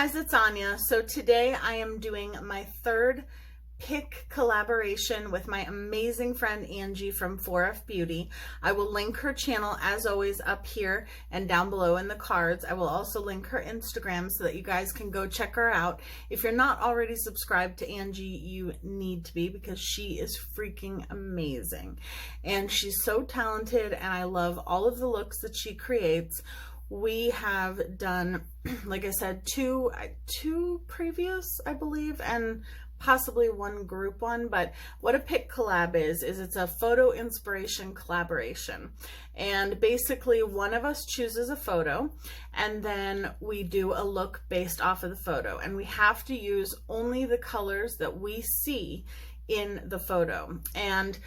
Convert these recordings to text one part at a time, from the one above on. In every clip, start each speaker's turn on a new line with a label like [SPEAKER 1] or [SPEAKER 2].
[SPEAKER 1] guys, it's Anya. So today I am doing my third PICC collaboration with my amazing friend Angie from 4F Beauty. I will link her channel as always up here and down below in the cards. I will also link her Instagram so that you guys can go check her out. If you're not already subscribed to Angie, you need to be, because she is freaking amazing. And she's so talented, and I love all of the looks that she creates. We have done, like I said, two previous, I believe, and possibly one group one. But what a PICC collab is it's a photo inspiration collaboration. And basically one of us chooses a photo, and then we do a look based off of the photo. And we have to use only the colors that we see in the photo. And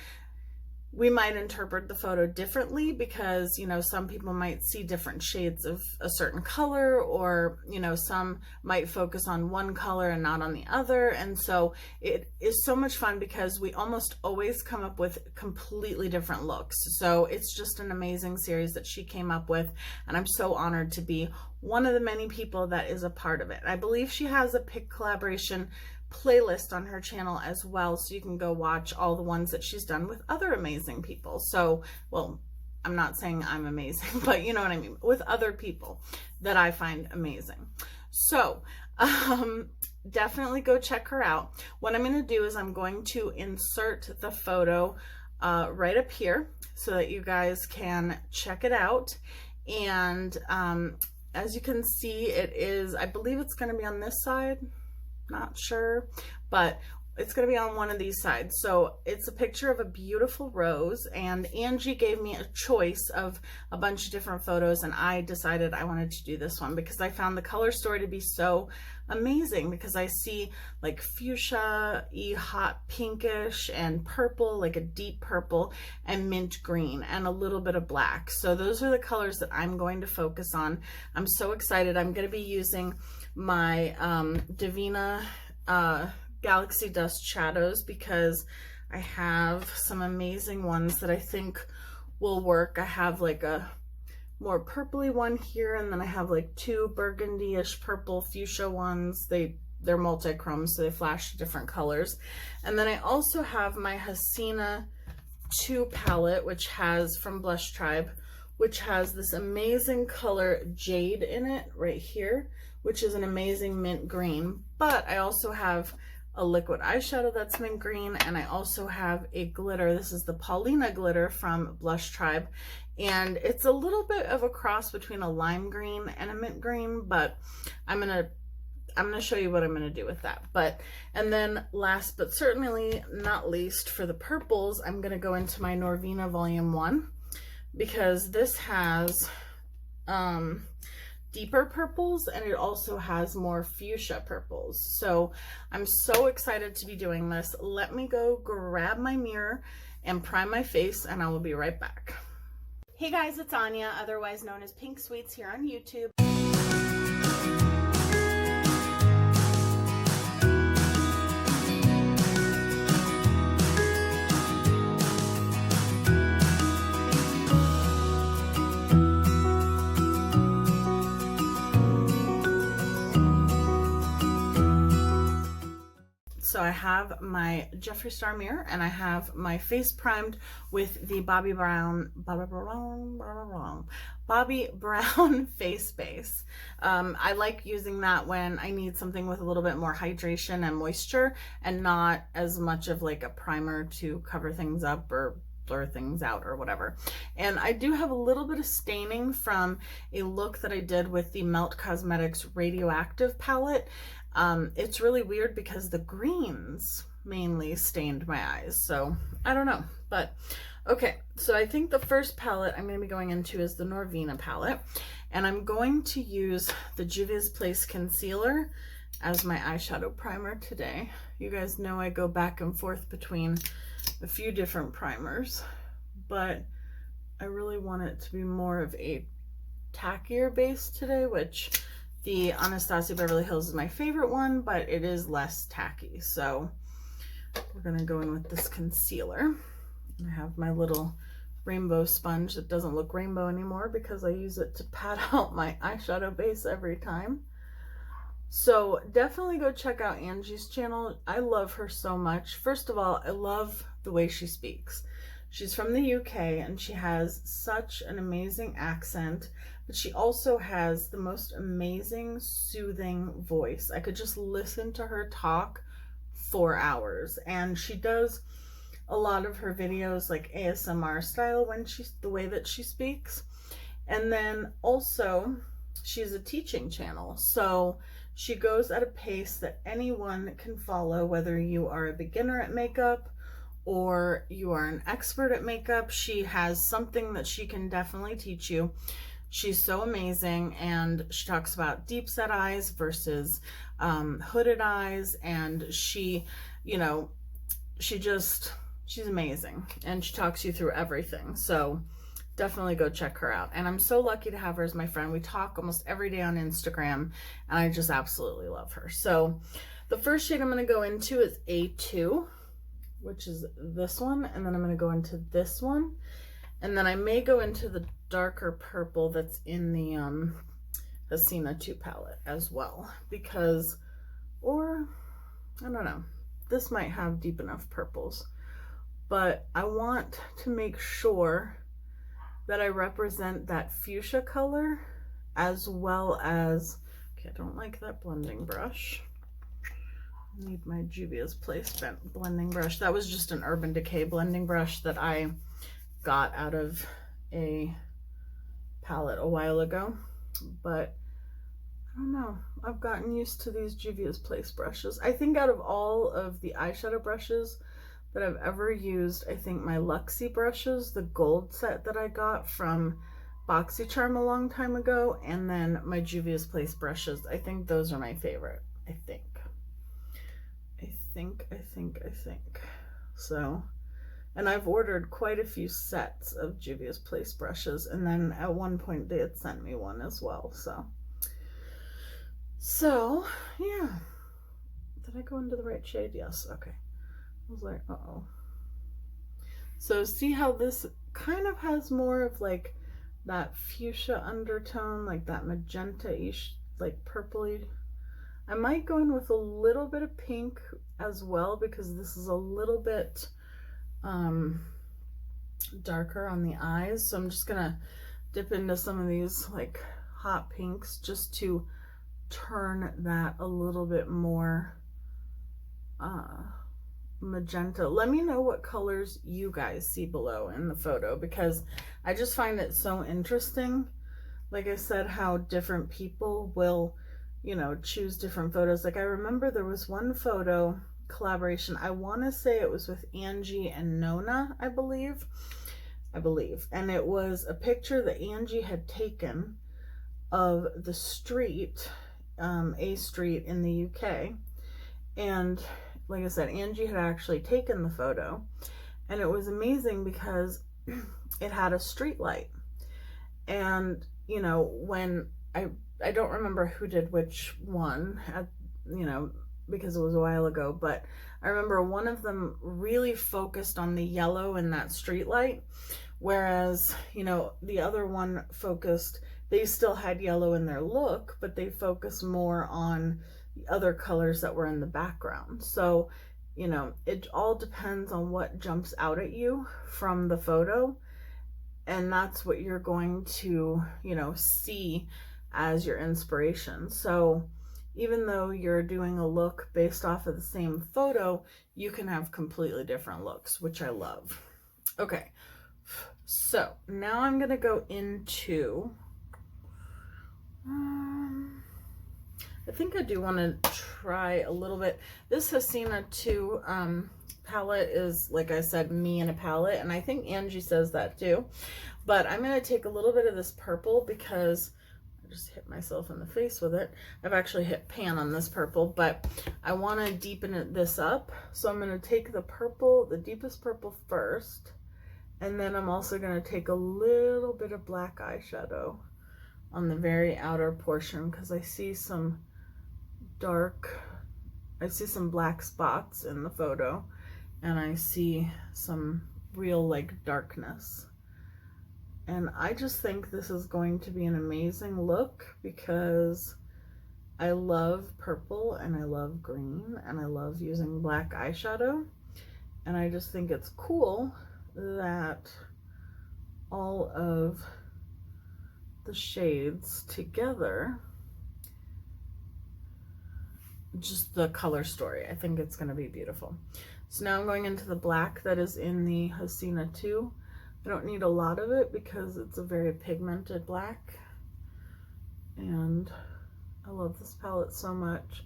[SPEAKER 1] we might interpret the photo differently because, you know, some people might see different shades of a certain color, or, you know, some might focus on one color and not on the other. And so it is so much fun because we almost always come up with completely different looks. So it's just an amazing series that she came up with, and I'm so honored to be one of the many people that is a part of it. I believe she has a PICC collaboration playlist on her channel as well, so you can go watch all the ones that she's done with other amazing people. So, well, I'm not saying I'm amazing, but you know what I mean, with other people that I find amazing. So definitely go check her out. What I'm going to do is I'm going to insert the photo right up here so that you guys can check it out. And as you can see, it is, I believe it's going to be on this side. Not sure, but it's going to be on one of these sides. So it's a picture of a beautiful rose, and Angie gave me a choice of a bunch of different photos, and I decided I wanted to do this one because I found the color story to be so amazing, because I see like fuchsia-y, hot pinkish, and purple, like a deep purple, and mint green, and a little bit of black. So those are the colors that I'm going to focus on. I'm so excited. I'm going to be using my Norvina Galaxy Dust shadows because I have some amazing ones that I think will work. I have like a more purpley one here, and then I have like two burgundy-ish purple fuchsia ones. They're multi-chrome, so they flash different colors. And then I also have my Hasina 2 palette, which has, from Blush Tribe, which has this amazing color Jade in it right here, which is an amazing mint green. But I also have a liquid eyeshadow that's mint green, and I also have a glitter. This is the Paulina glitter from Blush Tribe, and it's a little bit of a cross between a lime green and a mint green, but I'm gonna show you what I'm gonna do with that. And then last but certainly not least, for the purples, I'm gonna go into my Norvina Volume 1, because this has deeper purples, and it also has more fuchsia purples. So I'm so excited to be doing this. Let me go grab my mirror and prime my face, and I will be right back. Hey guys, it's Anya, otherwise known as Pink Sweets, here on YouTube. So I have my Jeffree Star mirror, and I have my face primed with the Bobbi Brown face base. I like using that when I need something with a little bit more hydration and moisture, and not as much of like a primer to cover things up or blur things out or whatever. And I do have a little bit of staining from a look that I did with the Melt Cosmetics Radioactive palette. It's really weird because the greens mainly stained my eyes, so I don't know. But okay, so I think the first palette I'm going to be going into is the Norvina palette, and I'm going to use the Juvia's Place concealer as my eyeshadow primer today. You guys know I go back and forth between a few different primers, but I really want it to be more of a tackier base today, which the Anastasia Beverly Hills is my favorite one, but it is less tacky. So we're gonna go in with this concealer. I have my little rainbow sponge that doesn't look rainbow anymore because I use it to pat out my eyeshadow base every time. So definitely go check out Angie's channel. I love her so much. First of all, I love the way she speaks. She's from the UK and she has such an amazing accent, but she also has the most amazing, soothing voice. I could just listen to her talk for hours. And she does a lot of her videos like ASMR style when the way that she speaks. And then also she's a teaching channel. So she goes at a pace that anyone can follow, whether you are a beginner at makeup or you are an expert at makeup. She has something that she can definitely teach you. She's so amazing, and she talks about deep set eyes versus hooded eyes, and she, you know, she's amazing, and she talks you through everything. So definitely go check her out. And I'm so lucky to have her as my friend. We talk almost every day on Instagram, and I just absolutely love her. So the first shade I'm going to go into is A2, which is this one, and then I'm going to go into this one, and then I may go into the darker purple that's in the Hasina 2 palette as well, because, or I don't know, this might have deep enough purples, but I want to make sure that I represent that fuchsia color as well as, okay, I don't like that blending brush. I need my Juvia's Place blending brush. That was just an Urban Decay blending brush that I got out of a palette a while ago, but I don't know, I've gotten used to these Juvia's Place brushes. I think out of all of the eyeshadow brushes that I've ever used, I think my Luxie brushes, the gold set that I got from BoxyCharm a long time ago, and then my Juvia's Place brushes, I think those are my favorite. I think. So, and I've ordered quite a few sets of Juvia's Place brushes, and then at one point they had sent me one as well. So yeah. Did I go into the right shade? Yes. Okay. I was like, uh-oh. So see how this kind of has more of like that fuchsia undertone, like that magenta-ish, like purpley. I might go in with a little bit of pink as well, because this is a little bit darker on the eyes. So I'm just gonna dip into some of these like hot pinks just to turn that a little bit more magenta. Let me know what colors you guys see below in the photo, because I just find it so interesting, like I said, how different people will, you know, choose different photos. Like I remember there was one photo collaboration, I want to say it was with Angie and Nona, I believe, and it was a picture that Angie had taken of the street, a street in the UK, and like I said, Angie had actually taken the photo, and it was amazing because it had a street light. And you know, when I don't remember who did which one, you know, because it was a while ago, but I remember one of them really focused on the yellow in that street light, whereas, you know, the other one focused, they still had yellow in their look, but they focused more on the other colors that were in the background. So, you know, it all depends on what jumps out at you from the photo, and that's what you're going to, you know, see as your inspiration. So even though you're doing a look based off of the same photo, you can have completely different looks, which I love. Okay, so now I'm gonna go into I think I do want to try a little bit. This Hasina 2 palette is, like I said, me in a palette, and I think Angie says that too. But I'm going to take a little bit of this purple because I just hit myself in the face with it. I've actually hit pan on this purple, but I want to deepen this up. So I'm going to take the purple, the deepest purple first, and then I'm also going to take a little bit of black eyeshadow on the very outer portion, because I see some black spots in the photo, and I see some real like darkness, and I just think this is going to be an amazing look, because I love purple and I love green and I love using black eyeshadow. And I just think it's cool that all of the shades together, just the color story. I think it's going to be beautiful. So now I'm going into the black that is in the Hasina 2. I don't need a lot of it because it's a very pigmented black. And I love this palette so much.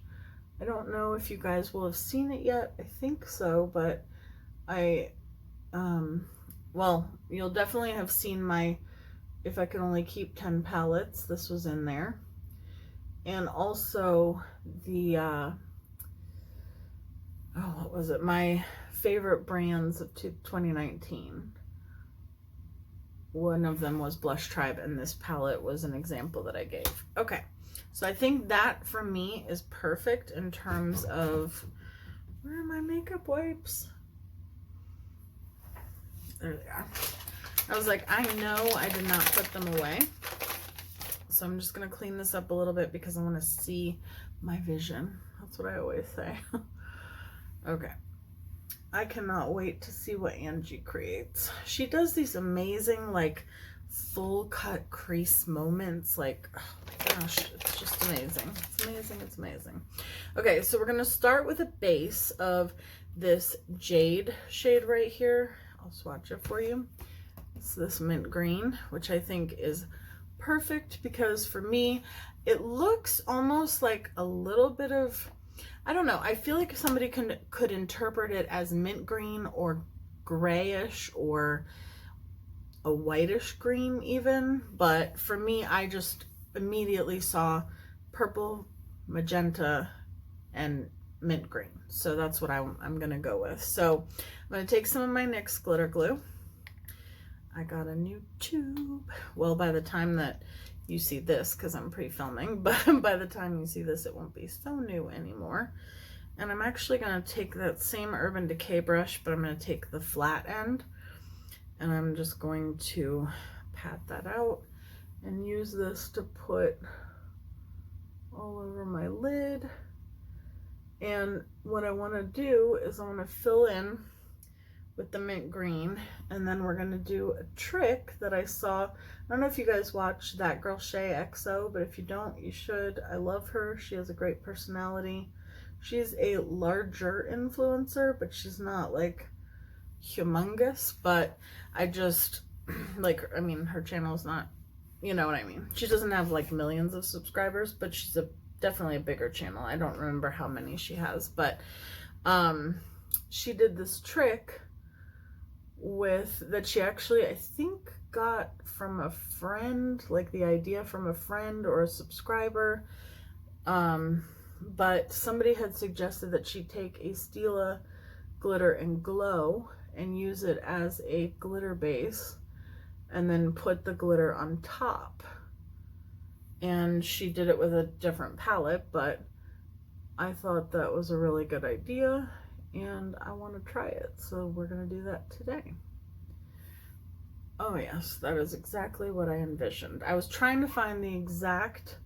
[SPEAKER 1] I don't know if you guys will have seen it yet. I think so, but well, you'll definitely have seen my If I Could Only Keep 10 palettes. This was in there. And also the, what was it? My favorite brands of 2019. One of them was Blush Tribe, and this palette was an example that I gave. Okay, so I think that for me is perfect in terms of, where are my makeup wipes? There they are. I was like, I know I did not put them away. So I'm just going to clean this up a little bit because I want to see my vision. That's what I always say. Okay. I cannot wait to see what Angie creates. She does these amazing, like, full cut crease moments. Like, oh my gosh, it's just amazing. It's amazing. It's amazing. Okay, so we're going to start with a base of this jade shade right here. I'll swatch it for you. It's this mint green, which I think is perfect because for me, it looks almost like a little bit of, I don't know, I feel like somebody could interpret it as mint green or grayish or a whitish green even, but for me, I just immediately saw purple, magenta, and mint green. So that's what I'm gonna go with. So I'm gonna take some of my NYX glitter glue. I got a new tube. Well, by the time that you see this, because I'm pre-filming, but by the time you see this, it won't be so new anymore. And I'm actually going to take that same Urban Decay brush, but I'm going to take the flat end, and I'm just going to pat that out and use this to put all over my lid. And what I want to do is I want to fill in with the mint green, and then we're gonna do a trick that I saw. I don't know if you guys watch That Girl Shay XO, but if you don't, you should. I love her. She has a great personality. She's a larger influencer, but she's not like humongous, but I just like, I mean, her channel is not, you know what I mean. She doesn't have like millions of subscribers, but she's definitely a bigger channel. I don't remember how many she has, but she did this trick with that she actually, I think, got from a friend, like the idea from a friend or a subscriber, but somebody had suggested that she take a Stila Glitter and Glow and use it as a glitter base and then put the glitter on top. And she did it with a different palette, but I thought that was a really good idea and I want to try it, so we're going to do that today. Oh yes, that is exactly what I envisioned. I was trying to find the exact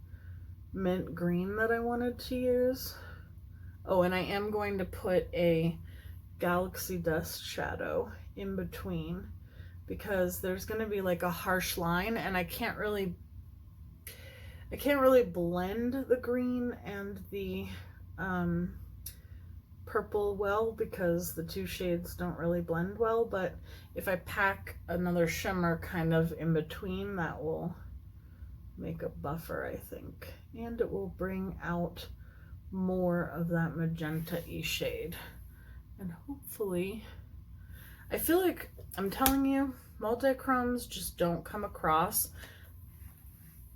[SPEAKER 1] mint green that I wanted to use. Oh, and I am going to put a Galaxy Dust shadow in between because there's going to be like a harsh line, and I can't really blend the green and the purple well because the two shades don't really blend well, but if I pack another shimmer kind of in between, that will make a buffer, I think, and it will bring out more of that magenta-y shade. And hopefully, I feel like, I'm telling you, multi-chromes just don't come across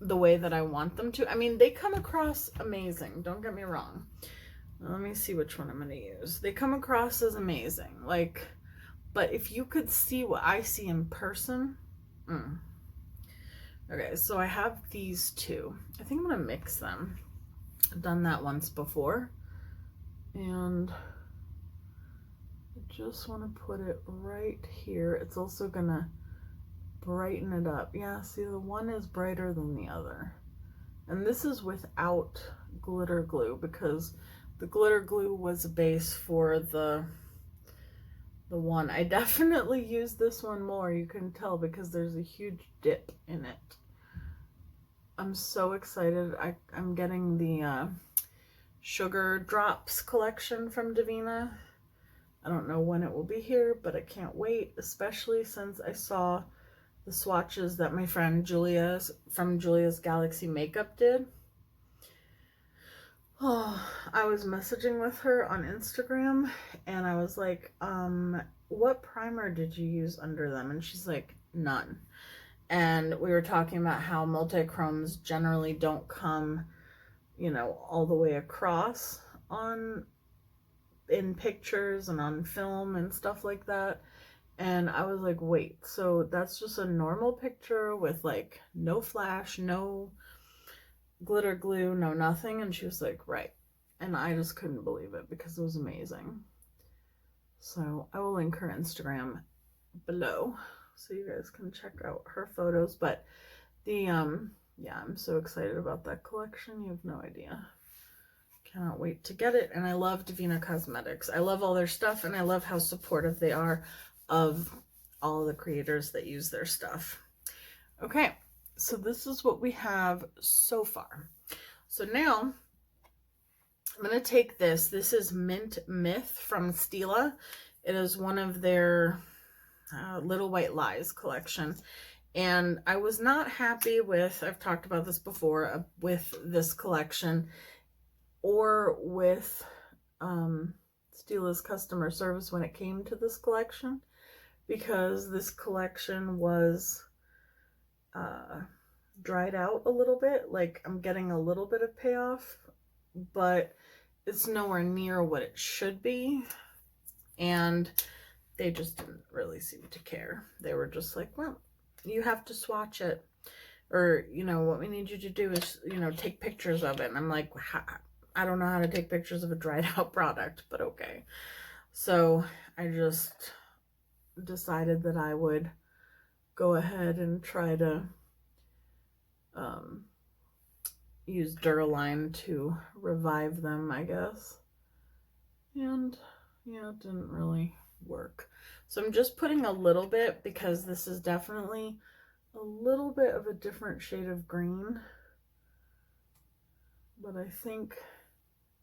[SPEAKER 1] the way that I want them to. I mean, they come across amazing, don't get me wrong. Let me see which one I'm going to use. They come across as amazing, like, but if you could see what I see in person. Okay, so I have these two. I think I'm going to mix them. I've done that once before. And I just want to put it right here. It's also going to brighten it up. Yeah, see, the one is brighter than the other. And this is without glitter glue, because the glitter glue was a base for the one. I definitely use this one more, you can tell, because there's a huge dip in it. I'm so excited. I'm getting the Sugar Drops collection from Norvina. I don't know when it will be here, but I can't wait, especially since I saw the swatches that my friend Julia from Julia's Galaxy Makeup did. Oh, I was messaging with her on Instagram and I was like, what primer did you use under them? And she's like, none. And we were talking about how multi-chromes generally don't come, you know, all the way across in pictures and on film and stuff like that. And I was like, wait, so that's just a normal picture with like no flash, no glitter glue, no nothing? And she was like, right. And I just couldn't believe it because it was amazing. So I will link her Instagram below so you guys can check out her photos. But the yeah, I'm so excited about that collection. You have no idea. Cannot wait to get it. And I love Norvina Cosmetics. I love all their stuff, and I love how supportive they are of all the creators that use their stuff. Okay, so this is what we have so far. So now I'm going to take this. This is Mint Myth from Stila. It is one of their Little White Lies collection. And I was not happy with, I've talked about this before, with this collection or with Stila's customer service when it came to this collection, because this collection was dried out a little bit. Like, I'm getting a little bit of payoff, but it's nowhere near what it should be. And they just didn't really seem to care. They were just like, well, you have to swatch it, or, you know, what we need you to do is, you know, take pictures of it. And I'm like, I don't know how to take pictures of a dried out product, but okay. So I just decided that I would go ahead and try to use Duraline to revive them, I guess. And yeah, it didn't really work. So I'm just putting a little bit, because this is definitely a little bit of a different shade of green, but I think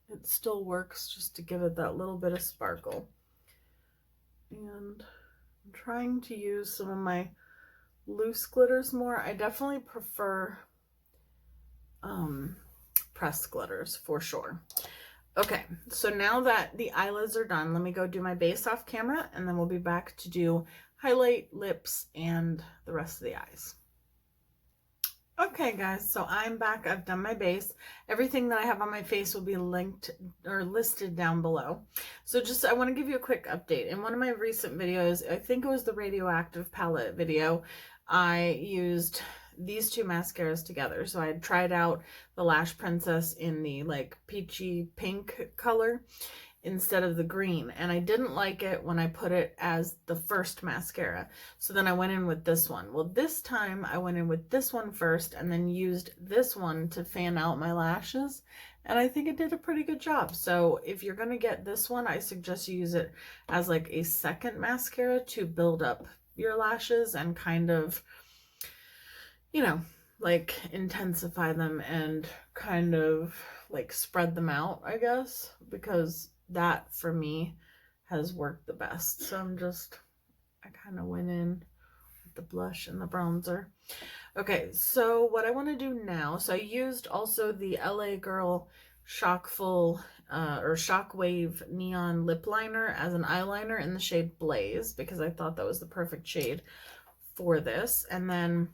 [SPEAKER 1] it still works just to give it that little bit of sparkle. And I'm trying to use some of my loose glitters more. I definitely prefer pressed glitters for sure. Okay, so now that the eyelids are done, let me go do my base off camera, and then we'll be back to do highlight, lips, and the rest of the eyes. Okay guys, so I'm back. I've done my base. Everything that I have on my face will be linked or listed down below. So just, I want to give you a quick update. In one of my recent videos, I think it was the radioactive palette video, I used these two mascaras together. So I had tried out the Lash Princess in the like peachy pink color instead of the green, and I didn't like it when I put it as the first mascara. So then I went in with this one. Well, this time I went in with this one first and then used this one to fan out my lashes, and I think it did a pretty good job. So if you're gonna get this one, I suggest you use it as like a second mascara to build up your lashes and kind of, you know, like intensify them and kind of like spread them out, I guess, because that for me has worked the best. So I kind of went in with the blush and the bronzer. Okay, so what I want to do now, so I used also the LA Girl Shockful or Shockwave Neon Lip Liner as an eyeliner in the shade Blaze, because I thought that was the perfect shade for this. And then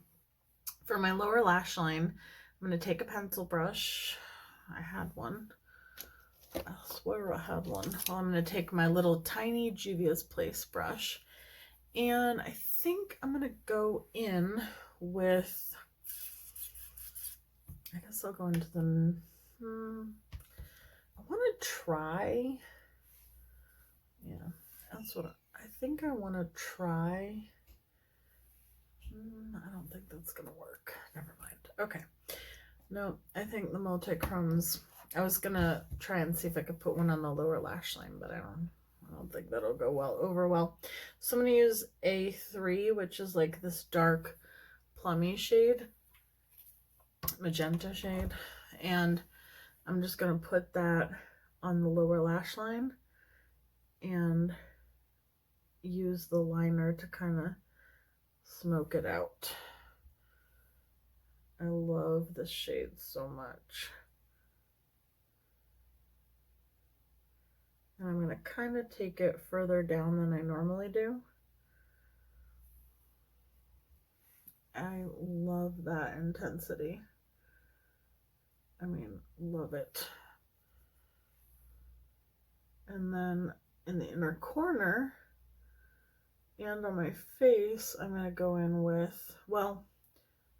[SPEAKER 1] for my lower lash line, I'm going to take a pencil brush. I had one. I swear I had one. Well, I'm going to take my little tiny Juvia's Place brush, and I think I'm going to go in with, I guess I'll go into the, I want to try, yeah, that's what I think I want to try. I don't think that's going to work. Never mind. Okay. No, I think the multi-chromes I was gonna try and see if I could put one on the lower lash line, but I don't think that'll go over well. So I'm gonna use A3, which is like this dark plummy shade, magenta shade, and I'm just gonna put that on the lower lash line and use the liner to kind of smoke it out. I love this shade so much. And I'm going to kind of take it further down than I normally do. I love that intensity. I mean, love it. And then in the inner corner and on my face, I'm going to go in with, well,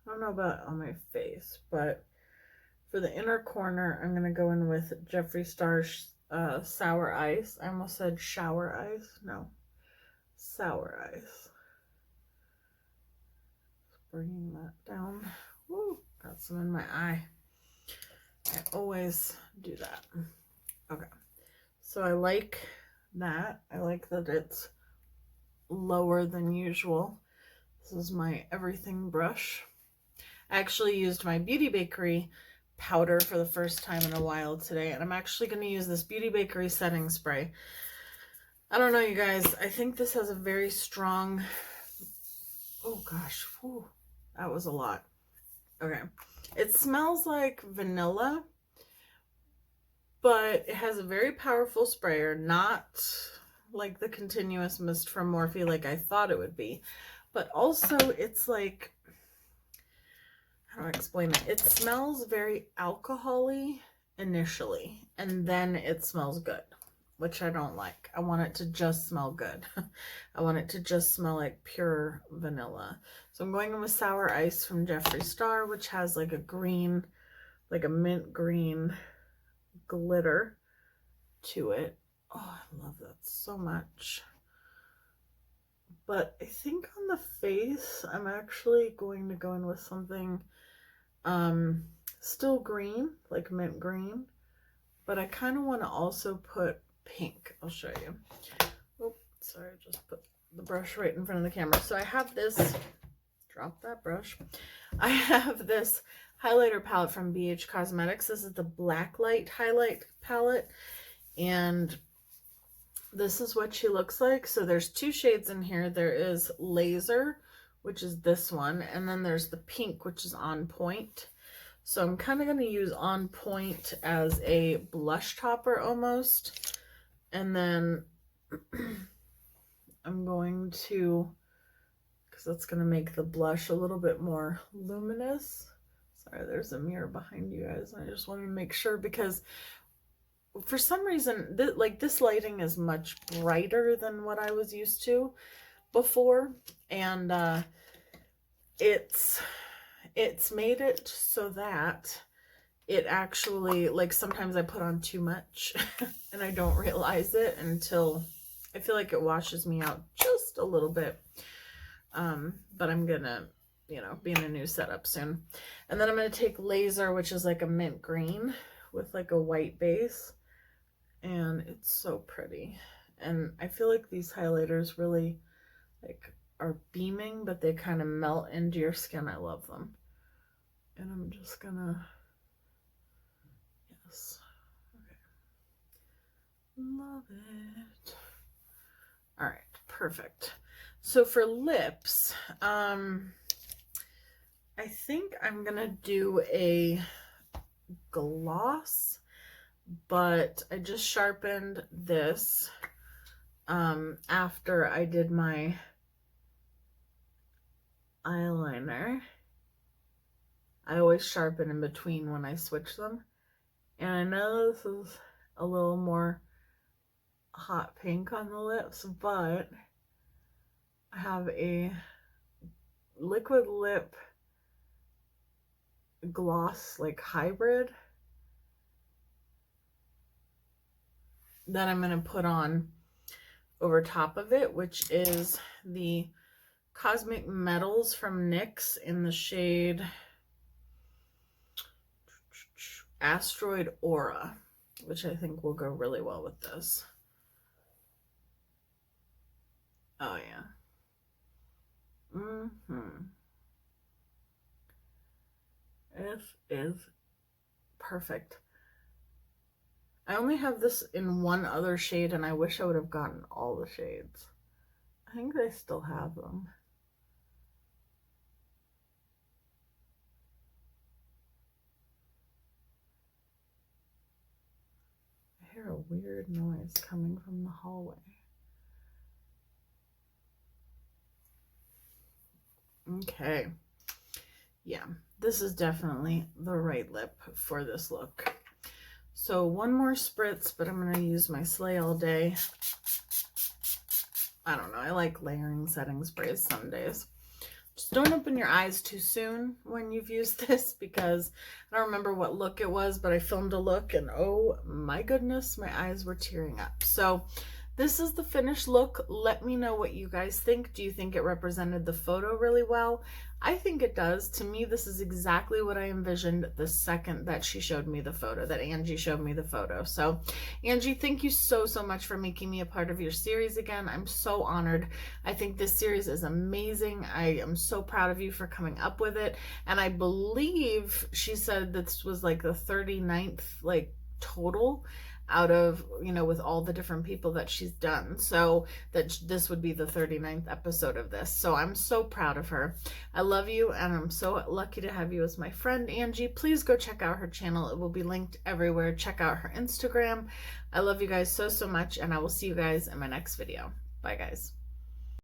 [SPEAKER 1] I don't know about on my face, but for the inner corner, I'm going to go in with Jeffree Star's Sour Ice. I almost said shower ice. No, Sour Ice. Just bringing that down. Woo, got some in my eye. I always do that. Okay, so I like that. I like that it's lower than usual. This is my everything brush. I actually used my Beauty Bakery powder for the first time in a while today, and I'm actually going to use this Beauty Bakery setting spray. I don't know, you guys, I think this has a very strong, oh gosh, whew, that was a lot. Okay, it smells like vanilla, but it has a very powerful sprayer, not like the continuous mist from Morphe like I thought it would be, but also it's like, how do I explain it? It smells very alcohol-y initially, and then it smells good, which I don't like. I want it to just smell good. I want it to just smell like pure vanilla. So I'm going in with Sour Ice from Jeffree Star, which has like a green, like a mint green glitter to it. Oh, I love that so much. But I think on the face, I'm actually going to go in with something still green, like mint green, but I kind of want to also put pink. I'll show you. Oh, sorry, I just put the brush right in front of the camera. So I have this, drop that brush. I have this highlighter palette from BH Cosmetics. This is the Blacklight highlight palette, and this is what she looks like. So there's two shades in here. There is Laser, which is this one, and then there's the pink, which is On Point. So I'm kind of going to use On Point as a blush topper almost, and then I'm going to, because that's going to make the blush a little bit more luminous. Sorry, there's a mirror behind you guys. I just wanted to make sure, because for some reason, this lighting is much brighter than what I was used to before, and it's made it so that it actually, like, sometimes I put on too much and I don't realize it until I feel like it washes me out just a little bit. But I'm gonna, you know, be in a new setup soon. And then I'm gonna take Laser, which is like a mint green with like a white base, and it's so pretty. And I feel like these highlighters really like are beaming, but they kind of melt into your skin. I love them. And I'm just gonna, yes, okay, love it. All right, perfect. So for lips, I think I'm gonna do a gloss, but I just sharpened this after I did my eyeliner. I always sharpen in between when I switch them, and I know this is a little more hot pink on the lips, but I have a liquid lip gloss, like hybrid, that I'm going to put on over top of it, which is the Cosmic Metals from NYX in the shade Asteroid Aura, which I think will go really well with this. Oh, yeah. It is perfect. I only have this in one other shade, and I wish I would have gotten all the shades. I think they still have them. I hear a weird noise coming from the hallway. Okay. Yeah, this is definitely the right lip for this look. So one more spritz, but I'm going to use my Slay All Day. I don't know. I like layering setting sprays some days. Just don't open your eyes too soon when you've used this, because I don't remember what look it was, but I filmed a look and oh my goodness, my eyes were tearing up. So this is the finished look. Let me know what you guys think. Do you think it represented the photo really well? I think it does. To me, this is exactly what I envisioned the second that she showed me the photo, that Angie showed me the photo. So Angie, thank you so much for making me a part of your series again. I'm so honored. I think this series is amazing. I am so proud of you for coming up with it. And I believe she said this was like the 39th like total out of, you know, with all the different people that she's done. So that this would be the 39th episode of this. So I'm so proud of her. I love you, and I'm so lucky to have you as my friend, Angie. Please go check out her channel. It will be linked everywhere. Check out her Instagram. I love you guys so much, and I will see you guys in my next video. Bye, guys.